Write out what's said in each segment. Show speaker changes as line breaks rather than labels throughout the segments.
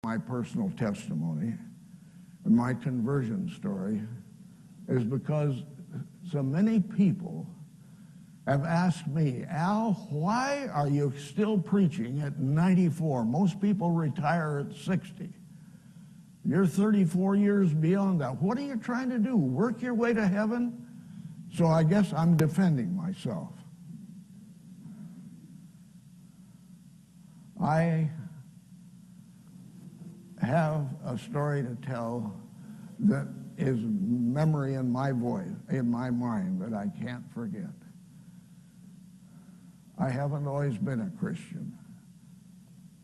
My personal testimony and my conversion story is because so many people have asked me, Al, why are you still preaching at 94? Most people retire at 60. You're 34 years beyond that. What are you trying to do? Work your way to heaven? So I guess I'm defending myself. I have a story to tell that is memory in my voice, in my mind, that I can't forget. I haven't always been a Christian.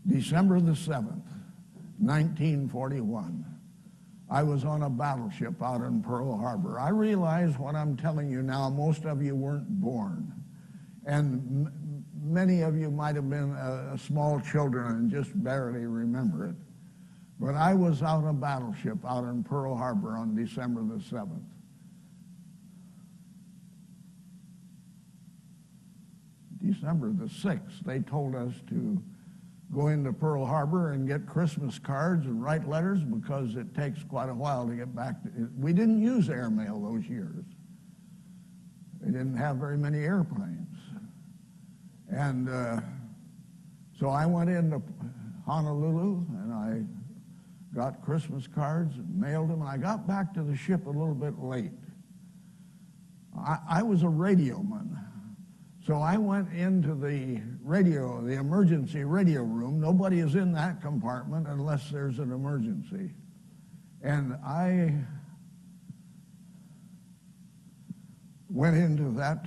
December the 7th, 1941, I was on a battleship out in Pearl Harbor. I realize what I'm telling you now, most of you weren't born. And many of you might have been small children and just barely remember it. But I was out on a battleship out in Pearl Harbor on December the 7th. December the 6th, they told us to go into Pearl Harbor and get Christmas cards and write letters because it takes quite a while to get back. We didn't use airmail those years. They didn't have very many airplanes. And so I went into Honolulu and I got Christmas cards and mailed them. And I got back to the ship a little bit late. I was a radioman. So I went into the emergency radio room. Nobody is in that compartment unless there's an emergency. And I went into that,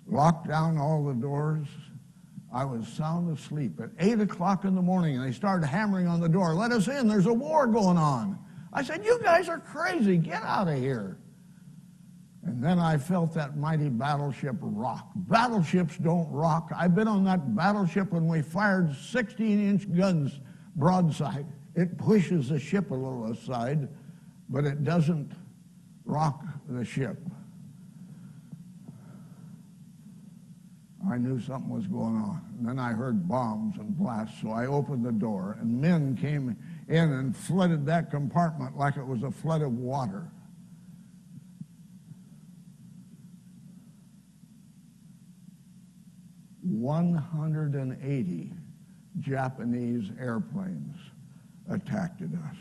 locked down all the doors. I was sound asleep. At 8 o'clock in the morning, and they started hammering on the door. Let us in, there's a war going on. I said, you guys are crazy, get out of here. And then I felt that mighty battleship rock. Battleships don't rock. I've been on that battleship when we fired 16-inch guns broadside. It pushes the ship a little aside, but it doesn't rock the ship. I knew something was going on. And then I heard bombs and blasts, so I opened the door, and men came in and flooded that compartment like it was a flood of water. 180 Japanese airplanes attacked us.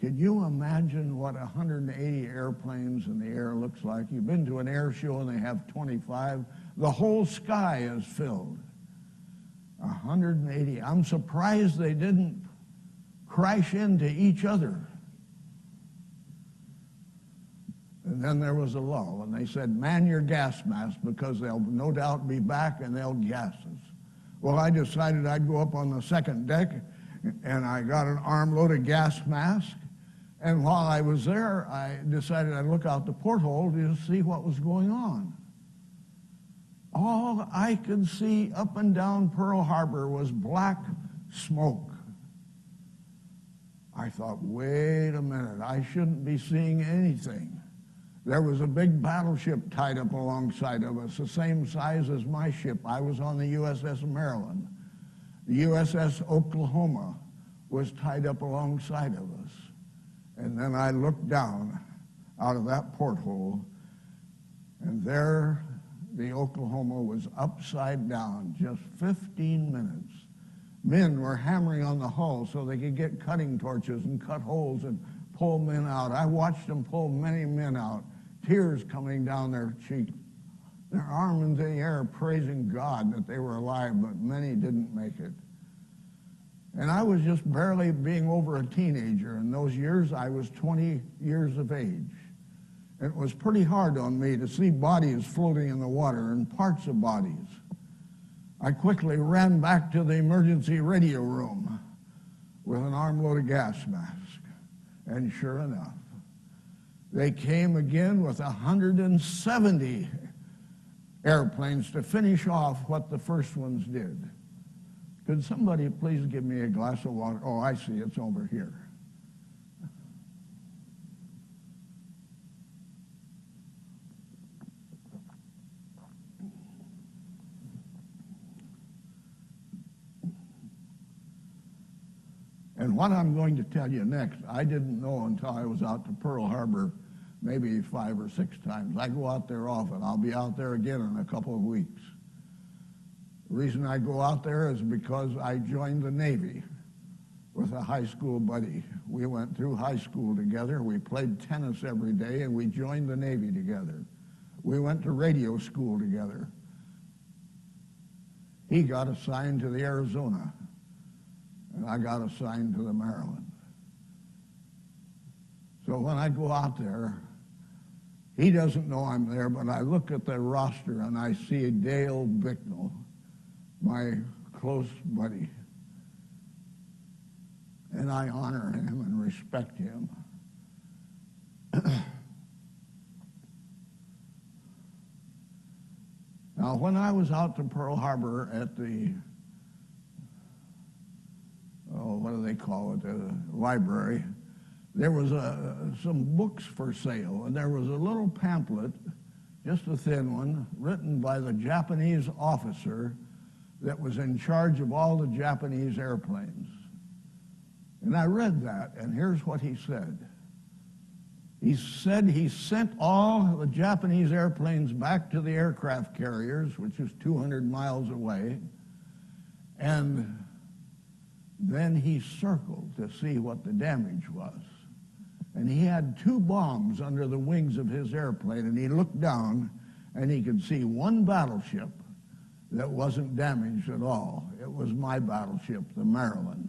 Can you imagine what 180 airplanes in the air looks like? You've been to an air show and they have 25. The whole sky is filled. 180. I'm surprised they didn't crash into each other. And then there was a lull, and they said, man your gas mask because they'll no doubt be back and they'll gas us. Well, I decided I'd go up on the second deck, and I got an armload of gas mask. And while I was there, I decided I'd look out the porthole to see what was going on. All I could see up and down Pearl Harbor was black smoke. I thought, wait a minute, I shouldn't be seeing anything. There was a big battleship tied up alongside of us, the same size as my ship. I was on the USS Maryland. The USS Oklahoma was tied up alongside of us. And then I looked down out of that porthole, and there the Oklahoma was upside down, just 15 minutes. Men were hammering on the hull so they could get cutting torches and cut holes and pull men out. I watched them pull many men out, tears coming down their cheeks, their arms in the air praising God that they were alive, but many didn't make it. And I was just barely being over a teenager. In those years, I was 20 years of age. It was pretty hard on me to see bodies floating in the water and parts of bodies. I quickly ran back to the emergency radio room with an armload of gas mask. And sure enough, they came again with 170 airplanes to finish off what the first ones did. Could somebody please give me a glass of water? Oh, I see, it's over here. And what I'm going to tell you next, I didn't know until I was out to Pearl Harbor maybe 5 or 6 times. I go out there often. I'll be out there again in a couple of weeks. The reason I go out there is because I joined the Navy with a high school buddy. We went through high school together. We played tennis every day, and we joined the Navy together. We went to radio school together. He got assigned to the Arizona, and I got assigned to the Maryland. So when I go out there, he doesn't know I'm there, but I look at the roster and I see Dale Bicknell, my close buddy, and I honor him and respect him. Now, when I was out to Pearl Harbor at the, what do they call it, the library, there was some books for sale, and there was a little pamphlet, just a thin one, written by the Japanese officer that was in charge of all the Japanese airplanes. And I read that, and here's what he said. He said he sent all the Japanese airplanes back to the aircraft carriers, which is 200 miles away, and then he circled to see what the damage was. And he had 2 bombs under the wings of his airplane, and he looked down, and he could see one battleship that wasn't damaged at all. It was my battleship, the Maryland.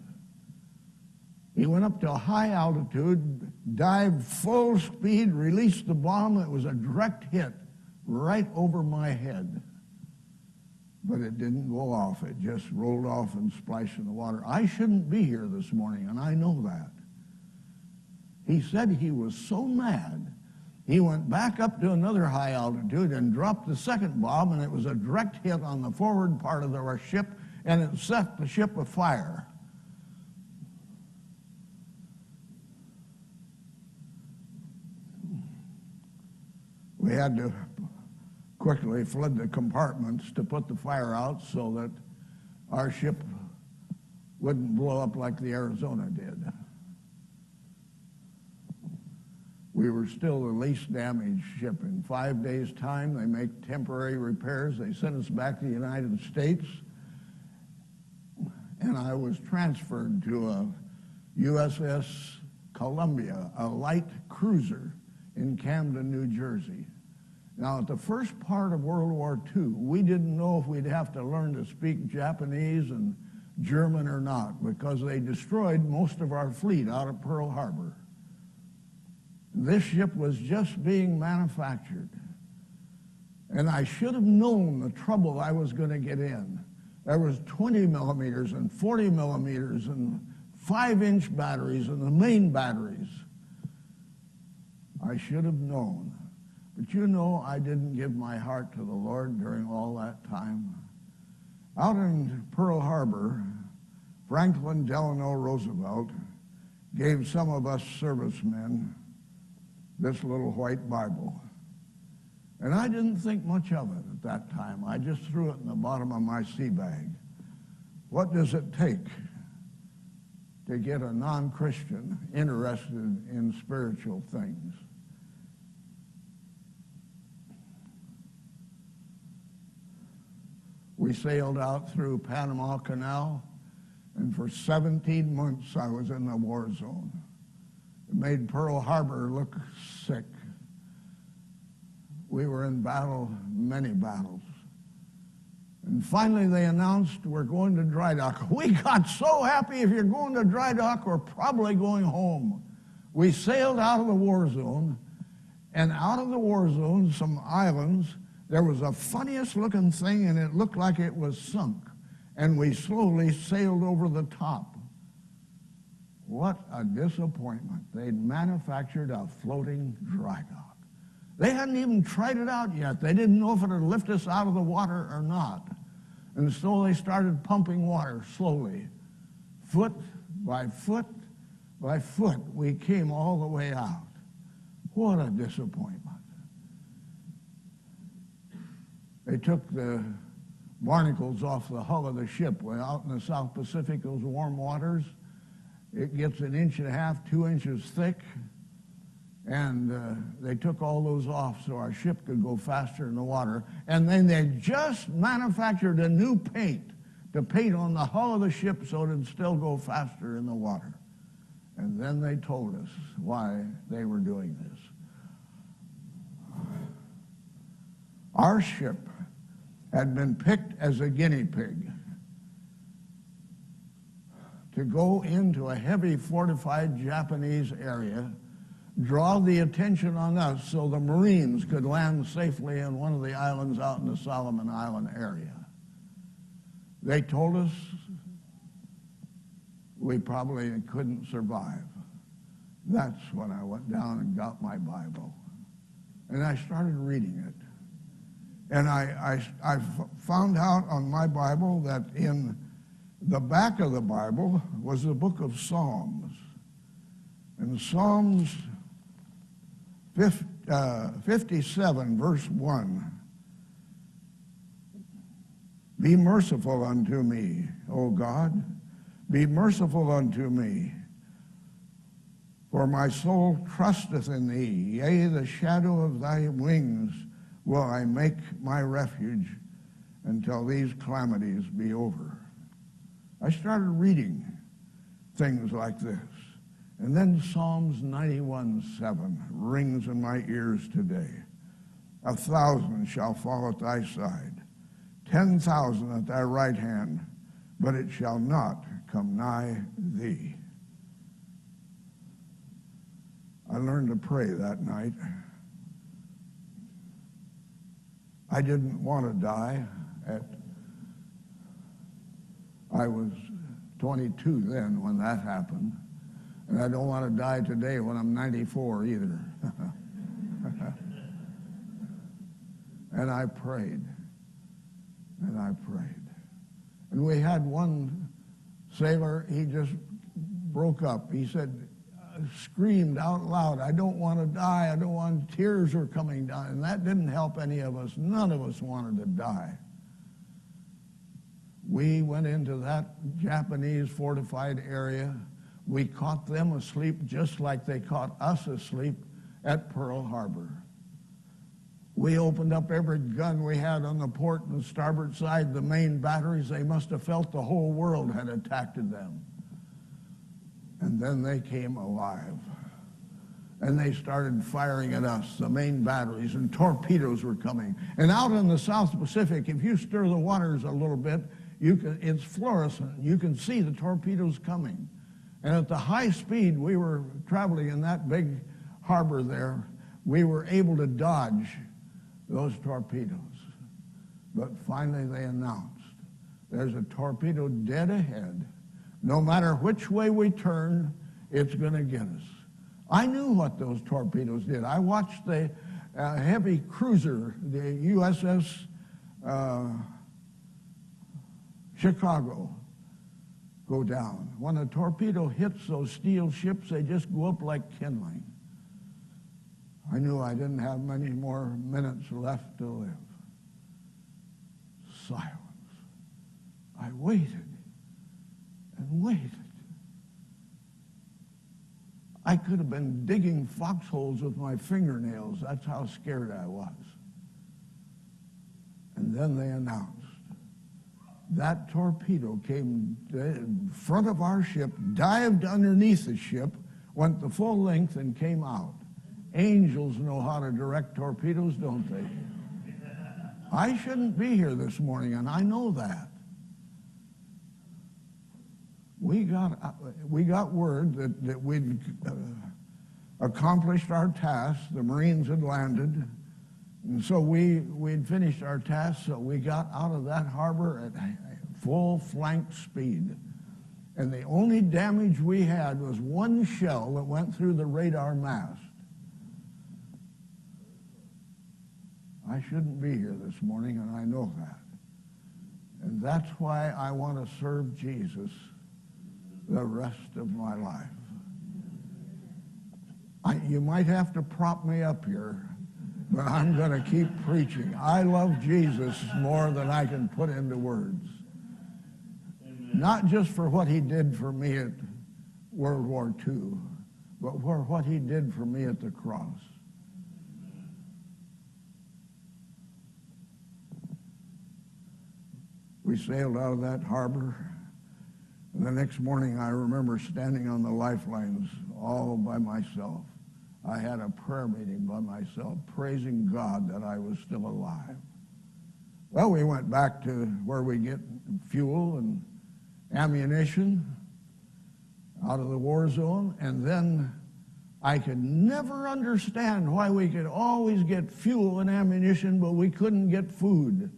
He went up to a high altitude, dived full speed, released the bomb. It was a direct hit right over my head. But it didn't go off. It just rolled off and splashed in the water. I shouldn't be here this morning, and I know that. He said he was so mad, he went back up to another high altitude and dropped the second bomb, and it was a direct hit on the forward part of our ship, and it set the ship afire. We had to quickly flood the compartments to put the fire out so that our ship wouldn't blow up like the Arizona did. We were still the least damaged ship. In 5 days' time, they make temporary repairs. They sent us back to the United States, and I was transferred to a USS Columbia, a light cruiser in Camden, New Jersey. Now, at the first part of World War II, we didn't know if we'd have to learn to speak Japanese and German or not, because they destroyed most of our fleet out of Pearl Harbor. This ship was just being manufactured, and I should have known the trouble I was going to get in. There was 20 millimeters and 40 millimeters and 5-inch batteries and the main batteries. I should have known. But you know, I didn't give my heart to the Lord during all that time. Out in Pearl Harbor, Franklin Delano Roosevelt gave some of us servicemen this little white Bible. And I didn't think much of it at that time. I just threw it in the bottom of my sea bag. What does it take to get a non-Christian interested in spiritual things? We sailed out through Panama Canal, and for 17 months I was in the war zone. It made Pearl Harbor look sick. We were in battle, many battles. And finally they announced we're going to dry dock. We got so happy. If you're going to dry dock, we're probably going home. We sailed out of the war zone, and out of the war zone, some islands, there was the funniest looking thing, and it looked like it was sunk. And we slowly sailed over the top. What a disappointment. They'd manufactured a floating dry dock. They hadn't even tried it out yet. They didn't know if it would lift us out of the water or not. And so they started pumping water slowly. Foot by foot by foot, we came all the way out. What a disappointment. They took the barnacles off the hull of the ship. We're out in the South Pacific, those warm waters, It gets 1.5 inches, 2 inches thick, and they took all those off so our ship could go faster in the water. And then they just manufactured a new paint to paint on the hull of the ship so it would still go faster in the water. And then they told us why they were doing this. Our ship had been picked as a guinea pig to go into a heavy fortified Japanese area, draw the attention on us so the Marines could land safely in one of the islands out in the Solomon Island area. They told us we probably couldn't survive. That's when I went down and got my Bible. And I started reading it. And I found out on my Bible that in the back of the Bible was the book of Psalms. And Psalms 57, verse 1. Be merciful unto me, O God. Be merciful unto me. For my soul trusteth in thee. Yea, the shadow of thy wings will I make my refuge until these calamities be over. I started reading things like this. And then Psalms 91:7 rings in my ears today. 1,000 shall fall at thy side, 10,000 at thy right hand, but it shall not come nigh thee. I learned to pray that night. I didn't want to die. I was 22 then when that happened. And I don't want to die today when I'm 94 either. And I prayed. And I prayed. And we had one sailor, he just broke up. He said, screamed out loud, I don't want to die, I don't want, tears were coming down. And that didn't help any of us. None of us wanted to die. We went into that Japanese fortified area. We caught them asleep just like they caught us asleep at Pearl Harbor. We opened up every gun we had on the port and the starboard side, the main batteries. They must have felt the whole world had attacked them. And then they came alive. And they started firing at us, the main batteries, and torpedoes were coming. And out in the South Pacific, if you stir the waters a little bit, it's fluorescent. You can see the torpedoes coming. And at the high speed we were traveling in that big harbor there, we were able to dodge those torpedoes. But finally they announced, there's a torpedo dead ahead. No matter which way we turn, it's going to get us. I knew what those torpedoes did. I watched the heavy cruiser, the USS Chicago, go down. When a torpedo hits those steel ships, they just go up like kindling. I knew I didn't have many more minutes left to live. Silence. I waited and waited. I could have been digging foxholes with my fingernails. That's how scared I was. And then they announced. That torpedo came in front of our ship, dived underneath the ship, went the full length, and came out. Angels know how to direct torpedoes, don't they? I shouldn't be here this morning, and I know that. We got word that we'd accomplished our task. The Marines had landed. And so we'd finished our task, so we got out of that harbor at full flank speed. And the only damage we had was one shell that went through the radar mast. I shouldn't be here this morning, and I know that. And that's why I want to serve Jesus the rest of my life. You might have to prop me up here, but I'm going to keep preaching. I love Jesus more than I can put into words. Amen. Not just for what he did for me at World War II, but for what he did for me at the cross. We sailed out of that harbor, and the next morning I remember standing on the lifelines all by myself. I had a prayer meeting by myself, praising God that I was still alive. Well, we went back to where we get fuel and ammunition out of the war zone, and then I could never understand why we could always get fuel and ammunition, but we couldn't get food.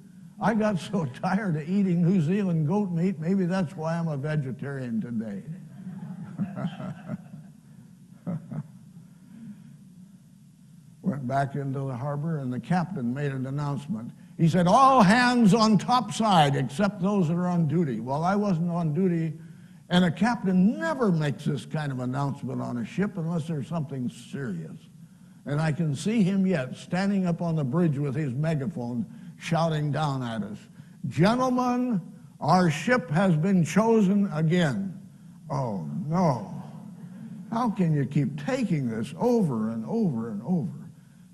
I got so tired of eating New Zealand goat meat, maybe that's why I'm a vegetarian today. Went back into the harbor, and the captain made an announcement. He said, all hands on topside except those that are on duty. Well, I wasn't on duty, and a captain never makes this kind of announcement on a ship unless there's something serious. And I can see him yet standing up on the bridge with his megaphone shouting down at us, gentlemen, our ship has been chosen again. Oh, no. How can you keep taking this over and over and over?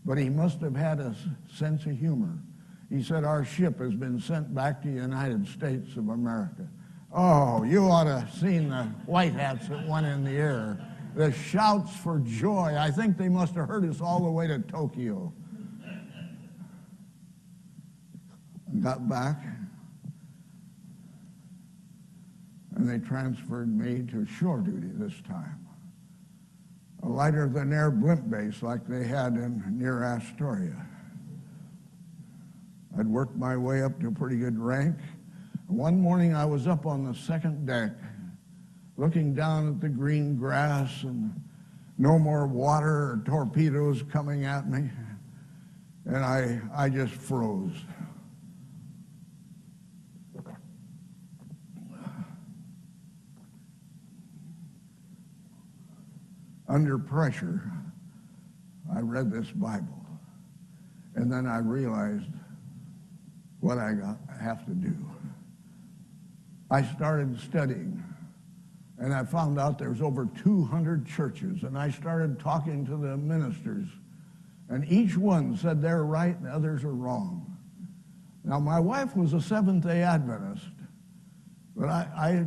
But he must have had a sense of humor. He said, our ship has been sent back to the United States of America. Oh, you ought to have seen the white hats that went in the air. The shouts for joy. I think they must have heard us all the way to Tokyo. Got back, and they transferred me to shore duty this time. A lighter than air blimp base like they had near Astoria. I'd worked my way up to a pretty good rank. One morning I was up on the second deck, looking down at the green grass and no more water or torpedoes coming at me, and I just froze. Under pressure, I read this Bible, and then I realized what I have to do. I started studying, and I found out there's over 200 churches, and I started talking to the ministers, and each one said they're right and others are wrong. Now, my wife was a Seventh-day Adventist, but I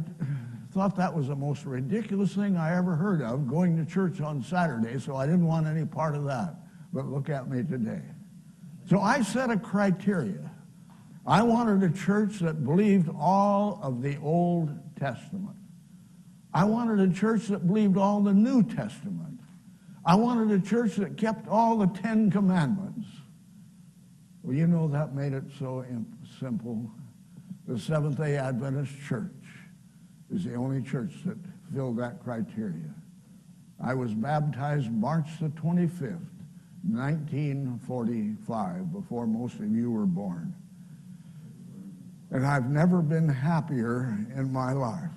thought that was the most ridiculous thing I ever heard of, going to church on Saturday, so I didn't want any part of that. But look at me today. So I set a criteria. I wanted a church that believed all of the Old Testament. I wanted a church that believed all the New Testament. I wanted a church that kept all the 10 Commandments. Well, you know that made it so simple. The Seventh-day Adventist Church is the only church that filled that criteria. I was baptized March the 25th, 1945, before most of you were born. And I've never been happier in my life.